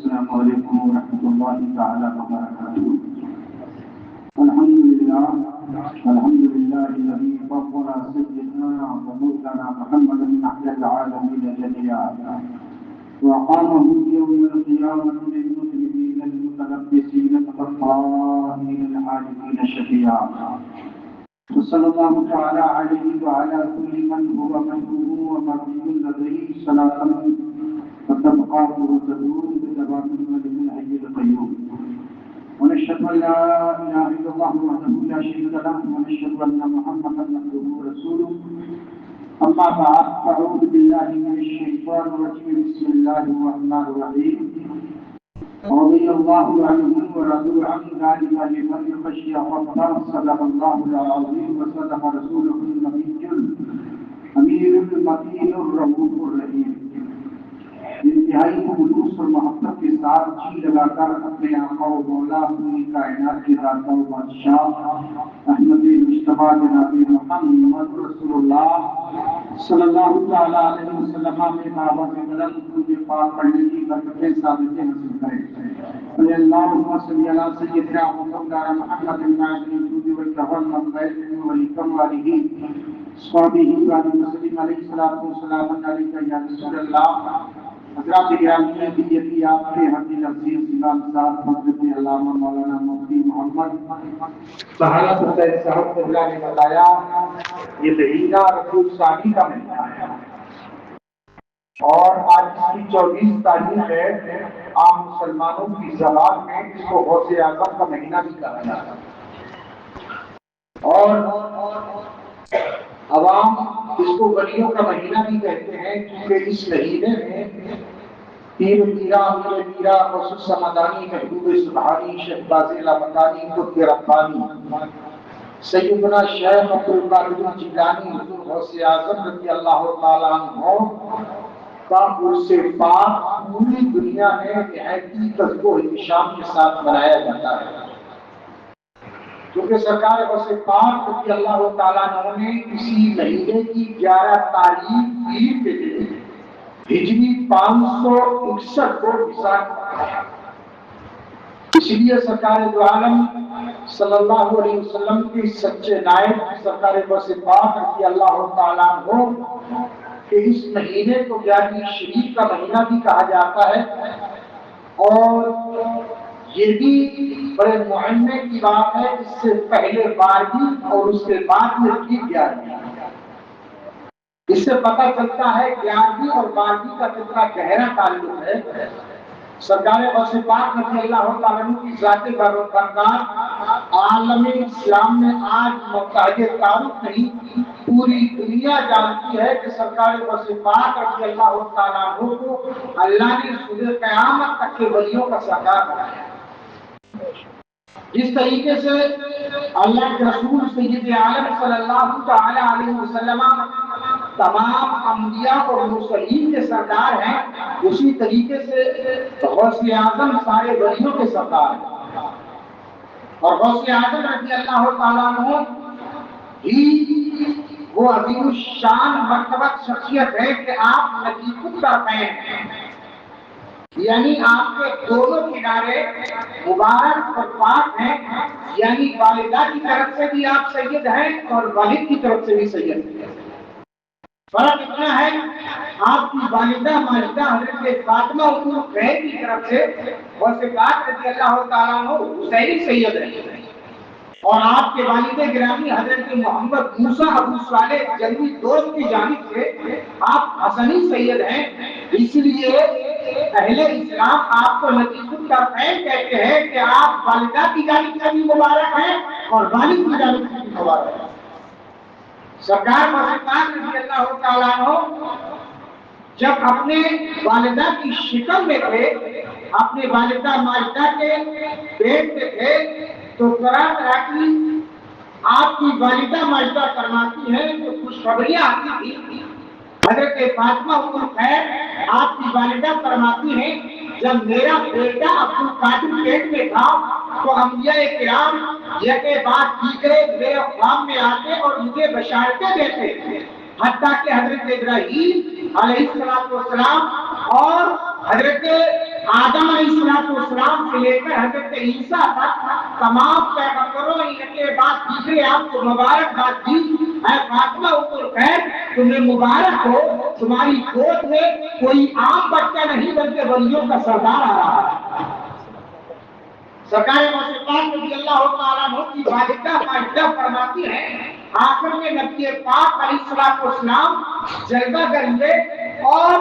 السلام علیکم ورحمۃ اللہ تعالی وبرکاتہ. الحمد لله الذي فضل سيدنا ومولانا محمدا على العالمين جميعا وقامه يوم القيامة للمذنبين المتلبسين الخطائين العالمين شفيعا. وصلى الله تعالى عليه وعلى كل من هو محبوب ومرضي لديه صلاة وتبقى تدور بدوام من حي القيوم. ونشهد ان لا اله الا الله وحده لا شريك له ونشهد ان محمدا عبده ورسوله. اما بعد فاعوذ بالله من الشيطان الرجيم. بسم الله الرحمن الرحيم. رضي الله عنهم ورضوا عن ذلك لمن خشي ربه. صدق الله العظيم وصدق رسوله النبي الامير المتين الرؤوف الرحيم. انتہائی خلوص اور محبت کے ساتھ جی لگا کر اپنے آقا و مولا پوری کائنات کے داتا و بادشاہ احمد مصطفیٰ جناب محمد رسول اللہ صلی اللہ تعالی علیہ وسلم میں دعوت قدم درود پاک پڑھنے کی برکتیں ثابتیں حاصل کریں. صلی اللہم صلی علی سیدنا مولانا محمد النبی والکرم والکم والہ صحابہ وسلم علیہ الصلوۃ والسلام علیک یا رسول اللہ. حضرات گرامی بیتی آپ کے حدیث عزیز امام صاحب حضرت علامہ مولانا مفتی محمد سہارت حسین صاحب قبلہ نے بتایا یہ مہینہ ربیع الثانی کا مہینہ ہے اور آج اس کی 24 تاریخ ہے. عام مسلمانوں کی زبان میں اس کو غوث اعظم کا مہینہ بھی کہا جاتا ہے اور عوام اس کو ولیوں کا مہینہ بھی کہتے ہیں کیونکہ اس مہینے میں پیر میرا امیر میرا غوث السمدانی محبوب سبحانی شیخ بازیلا مدانی قطب ربانی سیدنا شیخ عبدالقادر الجیلانی حضور غوث اعظم رضی اللہ تعالیٰ عنہ کا عرس پاک پوری دنیا میں نہایتی تذکر و احتشام کے ساتھ منایا جاتا ہے کیونکہ سرکار غوث پاک رضی اللہ تعالیٰ عنہ نے اسی مہینے کی 11 تاریخ پیر کے دن ہجری 561 کو وصال پایا. اس لیے سرکار دو عالم صلی اللہ علیہ وسلم کے سچے نائب سرکار غوث پاک رضی اللہ تعالیٰ عنہ کہ اس مہینے کو 11 شریف کا مہینہ بھی کہا جاتا ہے اور یہ بھی بڑے معنے کی بات ہے. اس سے پہلے 12 اور اس کے بعد میں بھی 11. اس سے پتہ چلتا ہے 11 اور 12 کا کتنا گہرا تعلق ہے. سرکار غوث پاک رضی اللہ تعالیٰ عنہ کی ذات برکات عالم اسلام میں آج محتاج تعارف نہیں پوری دنیا جانتی ہے کہ سرکار غوث پاک رضی اللہ تعالیٰ عنہ کو اللہ نے صبح قیامت تک کے ولیوں کا سردار بنایا. جس طریقے سے اللہ کے رسول سید عالم صلی اللہ تعالی علیہ وسلم تمام انبیاء اور مرسلین کے سردار ہیں اسی طریقے سے غوث اعظم سارے ولیوں کے سردار ہیں اور غوث اعظم رضی اللہ تعالیٰ عنہ ہی وہ عظیم الشان مرتبہ شخصیت ہے کہ آپ لطیف الطرفین ہیں یعنی آپ کے دونوں کنارے مبارک اور پاک ہیں یعنی والدہ کی طرف سے بھی آپ سید ہیں اور والد کی طرف سے بھی سید ہیں. فرق اتنا ہے آپ کی والدہ ماجدہ حضرت فاطمہ ام الخیر کی طرف سے غوث پاک رضی اللہ تعالیٰ عنہ حسینی سید ہیں اور آپ کے والد گرامی حضرت محمد موسیٰ ابو صالح جنگی دوست کی جانب سے آپ حسنی سید ہیں. اس لیے اہل اسلام آپ کو لطیف الطرفین کہتے ہیں کہ آپ والدہ کی جانب سے بھی مبارک ہیں اور والد کی جانب سے بھی مبارک ہیں. سرکار غوث پاک رضی اللہ تعالیٰ عنہ جب اپنے والدہ کی شکم میں تھے اپنے والدہ ماجدہ کے پیٹ میں تھے تو طرح طرح کی آپ کی والدہ ماجدہ فرماتی ہیں تو خوشخبریاں آتی تھی. حضرت فاطمہ ام الخیر آپ کی والدہ فرماتی ہیں جب میرا بیٹا عبدالقادر پیٹ میں تھا تو انبیاء کرام یکے بعد دیگرے میرے خواب میں آتے اور مجھے بشارتیں دیتے حتیٰ کہ حضرت ابراہیم علیہ السلام اور حضرت آدم علیہ السلام سے لے کر حضرت عیسیٰ تک تمام پیغمبروں کے بعد تیسرے آپ کو مبارکباد دی. اے فاطمہ الخیر تمہیں مبارک ہو, تمہاری گود میں کوئی عام بچہ نہیں بلکہ ولیوں کا سردار آ رہا ہے. سرکار پاک رضی اللہ تعالیٰ عنہ کی والدہ فرماتی ہیں آخر میں نبی پاک علیہ السلام جلوہ گر ہوئے اور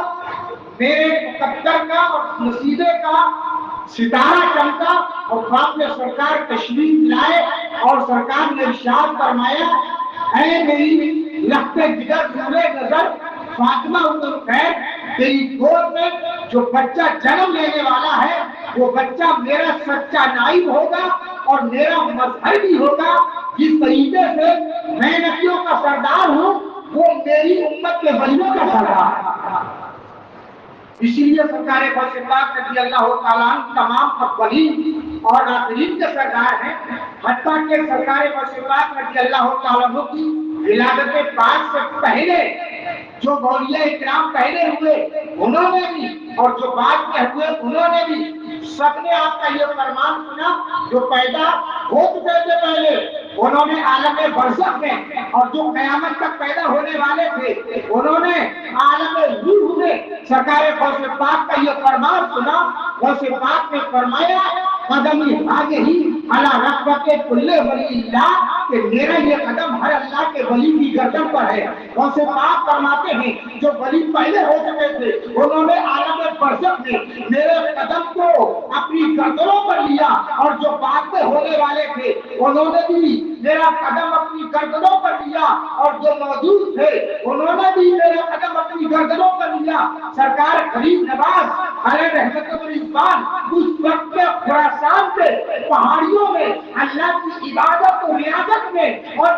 میرے مقدر کا اور نصیبے کا ستارہ چمکا اور خواب میں سرکار تشریف لائے اور سرکار نے ارشاد فرمایا اے میری لخت جگر نورِ نظر فاطمہ الخیر تیری گود میں جو بچہ جنم لینے والا ہے وہ بچہ میرا سچا نائب ہوگا اور میرا مظہر بھی ہوگا. جس طریقے سے میں نبیوں کا سردار ہوں وہ میری امت کے ولیوں کا سردار ہے. اسی لیے سرکار پاک رضی اللہ تعالیٰ عنہ تمام اولین اور آخرین کے سردار ہیں. حتیٰ کہ سرکار پاک رضی اللہ تعالیٰ عنہ کی ولادت پاک سے پہلے جو اولیاء کرام پہلے ہوئے انہوں نے بھی اور جو بعد میں ہوئے انہوں نے بھی سب نے آپ کا یہ فرمان سنا. جو پیدا ہو چکے تھے پہلے انہوں نے عالم برزخ میں اور جو قیامت تک پیدا ہونے والے تھے انہوں نے عالم روح میں سرکار غوث پاک کا یہ فرمان سنا. غوث پاک نے فرمایا قدمی آگے ہی علی رغبت کل ولی اللہ کہ میرا یہ قدم ہر اللہ کے ولی کی گردن پر ہے. غوث پاک فرماتے ہیں جو ولی پہلے ہو چکے تھے انہوں نے عالم برزخ میں میرے قدم کو اپنی گردنوں پر لیا اور جو بعد میں ہونے والے تھے انہوں نے بھی میرا قدم اپنی گردنوں پر لیا اور جو موجود تھے انہوں نے بھی میرا قدم اپنی گردنوں پر لیا. سرکار غریب نواز علیہ رحمت الرضوان اس وقت میں خراسان کے پہاڑیوں میں اللہ کی عبادت و ریاضت میں اور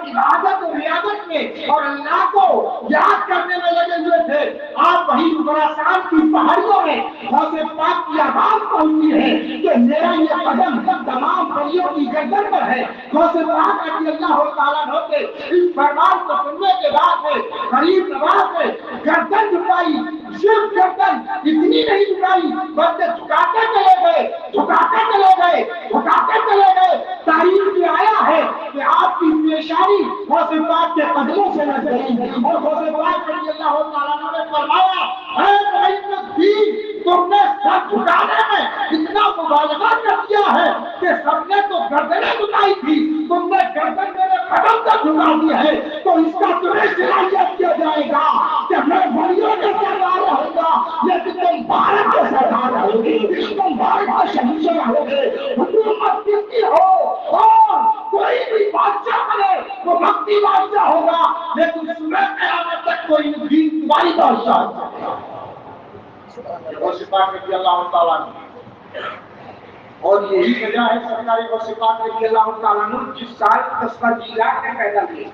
اللہ کو یاد کرنے میں لگے ہوئے تھے. آپ وہی خراسان کی پہاڑیوں میں غوث پاک کی آواز پہنچی ہے کہ میرا یہ قدم تمام ولیوں کی گردن پر ہے. غوث پاک رضی اللہ تعالیٰ عنہ کے اس فرمان کو سننے کے بعد میں غریب نواز نے گردن جھکائی. صرف گردن اتنی نہیں جھکائی بلکہ جھکاتے چلے گئے. تاریخ میں آیا ہے کہ آپ کی پیشانی غوث پاک کے قدموں سے لگ گئی اور غوث پاک رضی اللہ تعالیٰ عنہ نے فرمایا اے معین الدین تم نے سر جھکانے میں اتنا مبالغہ کر دیا ہے کہ سب نے تو گردنیں جھکائی تھی, تم نے گردن میرے قدم تک جھکا دی ہے تو اس کا تمہیں صلاحیت کیا جائے گا کہ میں ولیوں کے سردار رہوں گا لیکن تم بھارت کے سردار رہو گے, تم بھارت کے شہنشاہ رہو گے. حکومت کس کی ہو اور کوئی بھی بادشاہ بنے وہ مکی بادشاہ ہوگا لیکن صبح قیامت تک کوئی دین تمہاری بادشاہ ہوگا. غوث پاک رضی اللہ تعالیٰ عنہ اور یہی وجہ ہے سرکار غوث پاک رضی اللہ تعالیٰ عنہ جس سال قصبہ جیلات میں پیدا ہوئے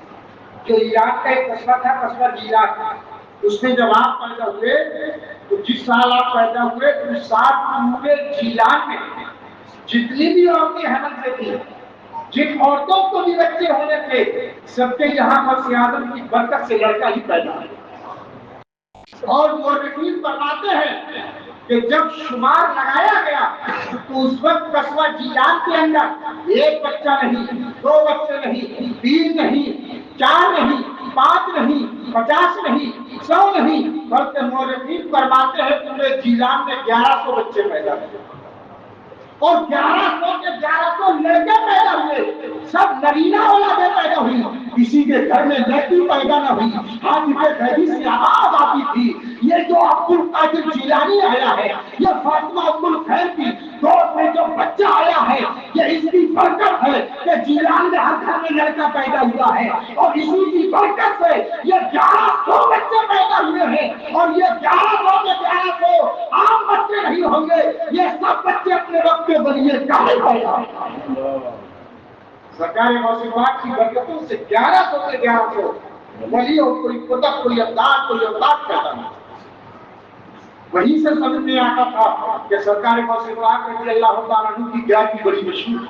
جو عراق کا ایک قصبہ تھا قصبہ جیلات اس میں جب آپ پیدا ہوئے تو جس سال آپ پیدا ہوئے اس سال پورے جیلان میں جتنی بھی عورتیں حمل سے تھیں جن عورتوں کو بھی بچے ہونے تھے سب کے یہاں غوث اعظم کی برکت سے لڑکا ہی پیدا ہوا. اور وہ رقیب فرماتے ہیں کہ جب شمار لگایا گیا تو اس وقت قصبہ جیلان کے اندر ایک بچہ نہیں, دو بچے نہیں, تین نہیں, چار نہیں, پانچ نہیں, 50 نہیں, 100 نہیں بلکہ مورخین فرماتے ہیں پورے جیلان میں 1100 بچے پیدا ہوئے اور 1100 کے 1100 لڑکے پیدا ہوئے. سب نرینہ اولادیں پیدا ہوئی. کسی کے گھر میں لڑکی پیدا نہ ہوئی. آج کے گھر سے آواز آتی تھی یہ جو عبد القادر جیلانی آیا ہے یہ فاطمہ ام الخیر کی گود میں جو بچہ آیا ہے یہ اس کی برکت ہے کہ جیلان میں ہر گھر میں لڑکا پیدا ہوا ہے اور اسی کی برکت سے یہ 1100 بچے پیدا ہوئے ہیں اور یہ 1100 کے 1100 عام بچے نہیں ہوں گے, یہ سب بچے اپنے وقت کے ذریعے کامل پیدا ہیں. سرکار غوث پاک کی برکتوں سے 1100 کے 1100 ولی اور کوئی قطب کوئی ابدال کوئی اوقات پیدا ہوا. وہیں سے سمجھ میں آتا تھا کہ سرکار غوث پاک رضی اللہ تعالیٰ عنہ کی 11ویں بڑی مشہور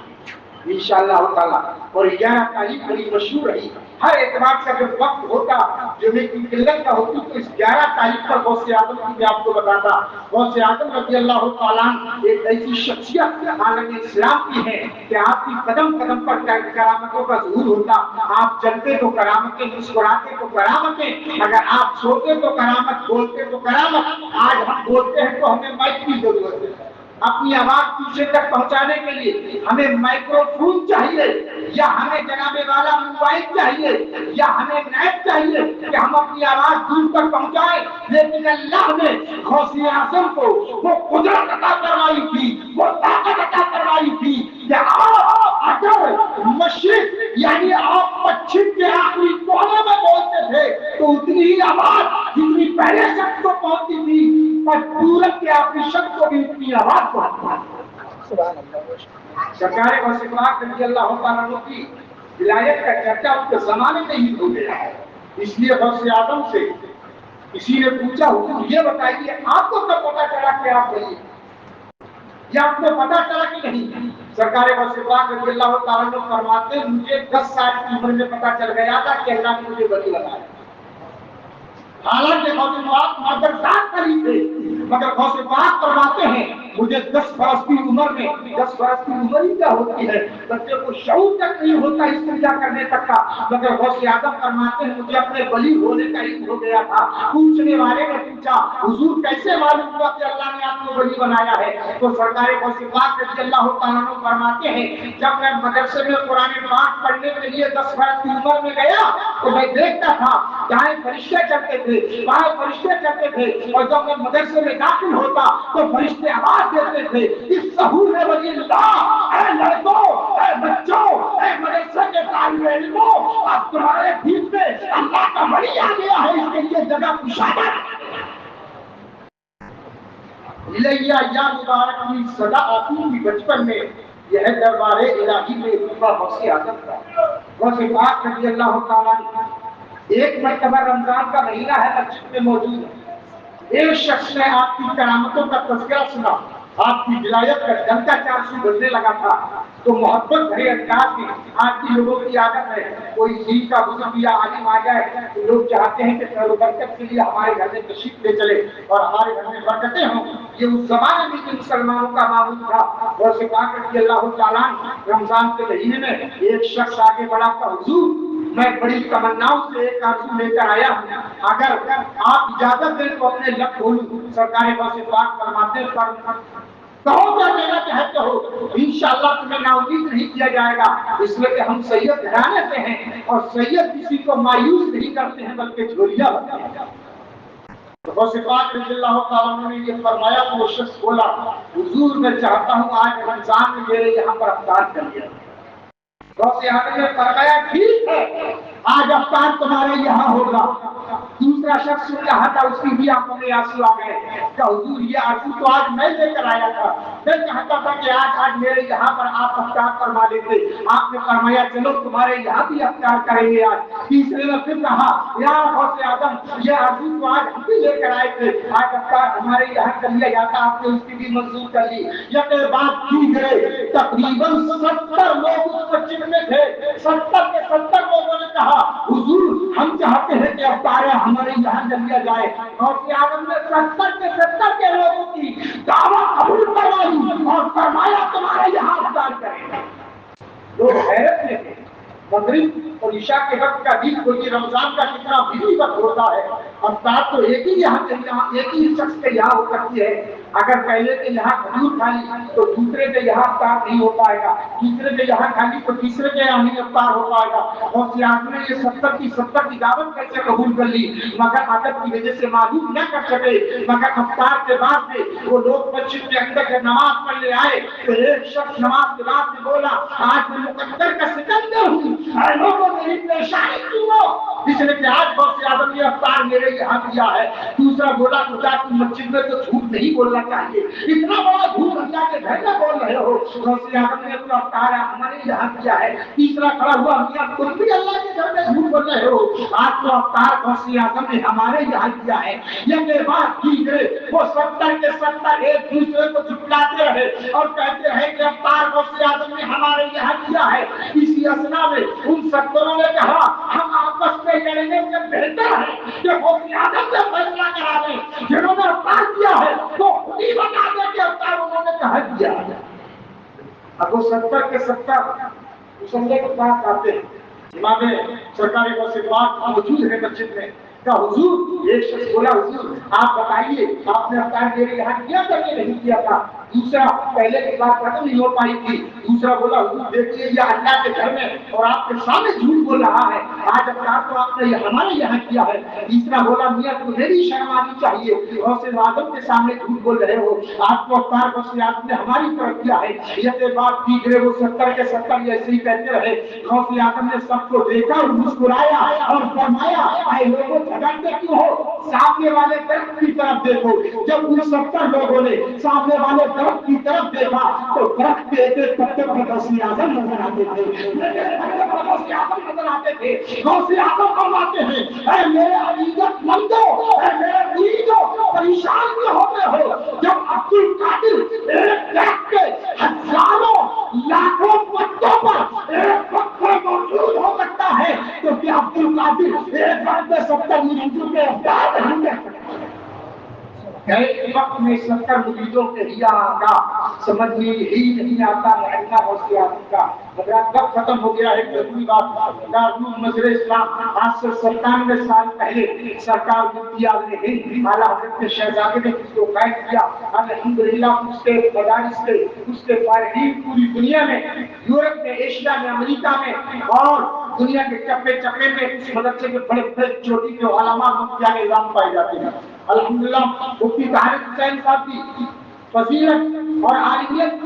انشاءاللہ تعالیٰ اور 11 تاریخ بڑی مشہور رہی. ہر اعتبار سے اگر وقت ہوتا جمعے کی قلت کا ہوتی تو اس 11 تاریخ پر غوث اعظم کی میں آپ کو بتاتا. غوث اعظم رضی اللہ تعالیٰ ایک ایسی شخصیت عالم اسلام کی ہے کہ آپ کی قدم قدم پر کرامتوں کا ظہور ہوتا. آپ چلتے تو کرامتیں، مسکراتے تو کرامتیں، اگر آپ سوتے تو کرامت، بولتے تو کرامت. آج ہم بولتے ہیں تو ہمیں مائک کی ضرورت ہے. اپنی آواز دوسرے تک پہنچانے کے لیے ہمیں مائکرو فون چاہیے، یا ہمیں جناب والا موبائل چاہیے، یا ہمیں نیٹ چاہیے کہ ہم اپنی آواز دور تک پہنچائیں. لیکن اللہ نے غوث اعظم کو وہ قدرت عطا کروائی تھی، وہ طاقت عطا کروائی تھی کہ آپ اگر مشرق یعنی آپ پچھم کے آخری کونے میں بولتے تھے تو اتنی ہی آواز جتنی پہلے شخص کو پہنچتی تھی، پر پورب کے آخری شخص کو بھی اتنی آواز پہنچتی. سرکار غوث پاک رضی اللہ تعالیٰ عنہ کی ولایت کا چرچا اس کے زمانے میں ہی ہو گیا ہے. اس لیے غوث اعظم سے کسی نے پوچھا حضور یہ بتائیے آپ کو کب پتا چلا کہ آپ ولی، یا آپ کو پتا چلا کہ نہیں؟ سرکار غوث پاک رضی اللہ تعالیٰ عنہ فرماتے ہیں مجھے 10 سال کی عمر میں پتا چل گیا تھا کہ اللہ نے مجھے ولی بنایا. حالانکہ غوث پاک مادرزاد قریب تھے، مگر غوث پاک فرماتے ہیں مجھے 10 برس کی عمر میں، 10 برس کی عمر ہی کیا ہوتی ہے، بچے کو شعور تک نہیں ہوتا استنجا کرنے تک کا، مگر غوث اعظم فرماتے ہیں مجھے اپنے ولی ہونے کا علم ہو گیا تھا. پوچھنے والے نے پوچھا حضور کیسے معلوم ہوا کہ اللہ نے آپ کو ولی بنایا ہے؟ تو سرکار غوث پاک رضی اللہ تعالیٰ عنہ فرماتے ہیں جب میں مدرسے میں قرآن پاک پڑھنے کے لیے 10 برس کی عمر میں گیا تو میں دیکھتا تھا جہاں فرشتے چلتے تھے، وہاں فرشتے چلتے تھے، اور جب میں مدرسے میں داخل ہوتا تو فرشتے آواز دیتے تھے اس ظہور ولی اللہ، اے لڑکوں، اے بچوں، اے مدرسے کے طالب علموں، اب تمہارے بیچ میں اللہ کا ولی آ گیا ہے، اس کے لیے جگہ کشادہ. الیہ یا مبارک کی صدا آتی تھی بچپن میں، یہ ہے دربار الہی میں روپا غوث اعظم کا. غوث پاک رضی اللہ تعالیٰ عنہ ایک مرتبہ رمضان کا مہینہ ہے، مسجد میں موجود ہے. ایک شخص نے آپ کی کرامتوں کا تذکرہ سنا، آپ کی ولایت کا ڈنکا چارسی بجنے لگا تھا. تو محبت بھرے انداز میں آج کی لوگوں کی عادت ہے کوئی دین کا بزرگ یا عالم آ جائے تو لوگ چاہتے ہیں کہ خیر و برکت کے لیے ہمارے گھر میں تشریف لے چلے اور ہمارے گھر میں برکتیں ہوں. یہ اس زمانے میں جو مسلمانوں کا معمول تھا. غوث پاک رضی اللہ تعالیٰ رمضان کے مہینے میں ایک شخص آگے بڑھا کر حضور میں بڑی تمناؤں سے ایک آرزو لے کر آیا ہوں، اگر آپ اجازت دیں تو اپنے لب کھولوں. سرکار غوث پاک فرماتے ہیں کہو کیا کہنا چاہتے ہو، انشاءاللہ تمہیں نا امید نہیں کیا جائے گا، اس لیے کہ ہم سید گھرانے سے ہیں اور سید کسی کو مایوس نہیں کرتے ہیں بلکہ جھولیاں بنتے ہیں. غوث پاک رضی اللہ تعالیٰ عنہ نے یہ فرمایا تو وہ شخص بولا حضور میں چاہتا ہوں آج رمضان میں میرے یہاں پر افطار کریے. غوث اعظم نے فرمایا ٹھیک ہے آج افطار تمہارے یہاں ہوگا. دوسرا شخص کہا تھا اس کی بھی آنکھوں میں آنسو آ گئے کہ حضور یہ آنسو تو آج میں لے کر آیا تھا، میں چاہتا تھا کہ آج میرے یہاں پر آپ افطار فرما لیتے. آپ نے فرمایا چلو تمہارے یہاں بھی افطار کریں گے آج. تیسرے نے پھر کہا یا غوث اعظم یہ آنسو تو آج ہم بھی لے کر آئے تھے، آج افطار ہمارے یہاں کر لیا جاتا. آپ نے اس کی بھی منظور کر لی. یہ بات کی گئے تقریباً 70 لوگ اس مسجد میں تھے. 70 کے 70 لوگوں نے کہا حضور ہم چاہتے ہیں کہ افطار ہمارے یہاں کر لیا جائے. غوث اعظم نے 70 کے 70 کے لوگوں کی دعوت قبول کروائی اور فرمایا تمہارے یہاں افطار کریں. لوگ حیرت میں تھے. مغرب اور عشاء کے وقت کا دن کوئی رمضان کا کتنا بجلی وقت ہوتا ہے. افطار تو ایک ہی ایک ہی شخص کے یہاں ہو سکتی ہے. اگر پہلے کے یہاں کھجور کھا لی تو دوسرے کے یہاں افطار نہیں ہو پائے گا، دوسرے کے یہاں کھا لی تو تیسرے کے یہاں نہیں افطار ہو پائے گا. غوث اعظم نے یہ 70 کی دعوت کیسے قبول کر لی مگر عادت کی وجہ سے معلوم نہ کر سکے. مگر افطار کے بعد میں وہ لوگ مسجد کے اندر جب نماز پڑھنے آئے تو ایک شخص نماز کے بعد میں بولا آج میں مقدر کا سکندر ہوں، اے لوگوں میری پریشانی سنو، اس لیے کہ آج غوث اعظم نے افطار میرے یہاں دیا ہے. دوسرا بولا خدا کی مسجد میں تو جھوٹ نہیں بولنا چاہیے. اتنا بڑا جھوٹ اللہ کے گھر میں بول رہے ہو. غوث اعظم نے تو افطار ہمارے یہاں کیا ہے. تیسرا کھڑا ہوا میاں تم بھی اللہ کے گھر میں جھوٹ بول رہے ہو. آج تو افطار غوث اعظم نے ہمارے یہاں کیا ہے. یہ بات ٹھیک ہے وہ 70 کے 70 ایک دوسرے کو جھٹلاتے رہے اور کہتے ہیں کہ افطار غوث اعظم نے ہمارے یہاں کیا ہے. اسی اسنا میں ان 70 نے کہا ہم آپس میں لڑنے سے بہتر ہے کہ غوث اعظم سے فیصلہ کرا دیں. جنہوں نے افطار کیا ہے وہ خود ہی بتا دیں کہ افطار انہوں نے کہا کیا ہے. اب وہ 70 کے 70 مسلے کے پاس آتے ہیں. امام سرکاری غوث پاک موجود ہے مسجد میں. کہ حضور ایک شخص بولا حضور آپ بتائیے آپ نے افطار میرے یہاں کیا تھا کہ نہیں کیا تھا. دوسرا پہلے کی بات ختم نہیں ہو پائی تھی. دوسرا بولا حضور دیکھیے یہ اللہ کے گھر میں اور آپ کے سامنے جھوٹ بول رہا ہے. آج افطار تو آپ نے ہمارے یہاں کیا ہے. تیسرا بولا میاں تمہیں بھی شرم آنی چاہیے غوث اعظم کے سامنے جھوٹ بول رہے ہو. آپ کو افطار غوث اعظم نے ہماری طرف کیا ہے. یہ بات ٹھیک ہے وہ 70 کے 70 ایسے ہی کہتے رہے. غوث اعظم نے سب کو دیکھا اور مسکرایا اور فرمایا اے لوگوں جھگڑتے کیوں ہو. سامنے والے درخت کی طرف دیکھو. جب ان 70 لوگوں نے سامنے والے درخت کی طرف دیکھا تو درخت کے ایک پتے پر غوث اعظم نظر آتے تھے. غوث اعظم نظر آتے تھے. غوث اعظم فرماتے ہیں اے میرے عزت مندو اے میرے مریدو پریشان کیوں ہوتے ہو. جب عبد القادر ایک درخت کے ہزاروں لاکھوں پتوں پر ایک پتھر موجود ہو سکتا ہے تو کیا عبد القادر ایک بار میں 70 مریدوں کے افطار نہیں کر سکتا. ایک وقت میں 70 مریدوں کے ریا کا سمجھ میں یہی نہیں آتا محلہ غوث اعظم کا. حضرات وقت ختم ہو گیا ہے. ضروری بات دارالعلوم مظہر اسلام آج سے 97 سال پہلے سرکار مفتی اعظم ہند اعلیٰ حضرت کے شہزادے نے اس کو قید کیا. الحمدللہ اس کے مدارس سے اس کے فارغین پوری دنیا میں یورپ میں ایشیا میں امریکہ میں اور دنیا کے چپے چپے میں اس مدرسے کے بڑے بڑے چوٹی کے علماء مفتیان نظام پائے جاتے ہیں. الحمدللہ مفتی طاہر حسین صاحب کی فضیلت اور عالمیت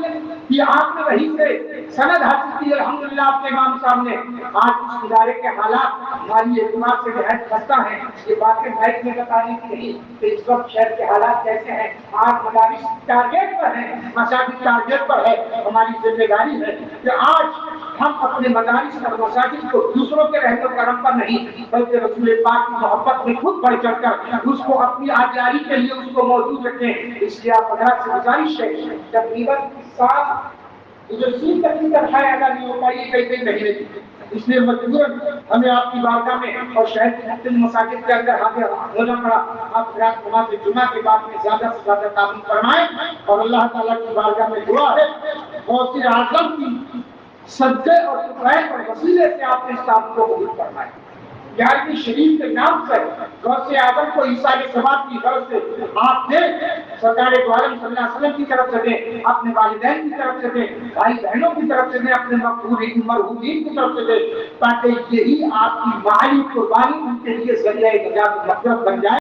کی آپ نے وہیں سے سند حاصل کی. الحمدللہ آپ کے امام صاحب نے آج اس ادارے کے حالات ہماری اعتماد سے نہایت خستہ ہیں. یہ باتیں مائک میں بتانے کی نہیں کہ اس وقت شہر کے حالات کیسے ہیں. آج مدارس ٹارگیٹ پر ہیں مساجد ٹارگیٹ پر ہے. ہماری ذمہ داری ہے کہ آج ہم اپنے مدارس اور مساجد کو دوسروں کے رحم و کرم پر نہیں بلکہ رسول پاک کی محبت میں خود بڑھ چڑھ کر اس کو اپنی آزادی کے لیے اس کو موجود رکھیں. اس لیے آپ حضرات سے گزارش ہے تقریباً سال تک کی تنخواہ ادا نہیں ہو پائی کئی کئی مہینے کی. اس لیے مجبوراً ہمیں آپ کی بارگاہ میں اور شہر کی مختلف مساجد کے اندر حاضر ہونا پڑا. آپ حضرات نماز جمعہ کے بعد میں زیادہ سے زیادہ تعاون فرمائیں اور اللہ تعالیٰ کی بارگاہ میں دعا ہے غوث اعظم کی صدقے اور شفاعت اور وسیلے سے آپ نے اس کام کو قبول فرمائے. 11ویں شریف کے نام سے غوث اعظم کو ایصال ثواب کی غرض سے آپ نے سرکار دو عالم صلی اللہ علیہ وسلم کی طرف سے دیں, اپنے والدین کی طرف سے دیں, بھائی بہنوں کی طرف سے دیں, اپنے مرحومین کی طرف سے دیں, تاکہ یہی آپ کی مالی قربانی ان کے لیے ذریعہ نجات و مغفرت بن جائے.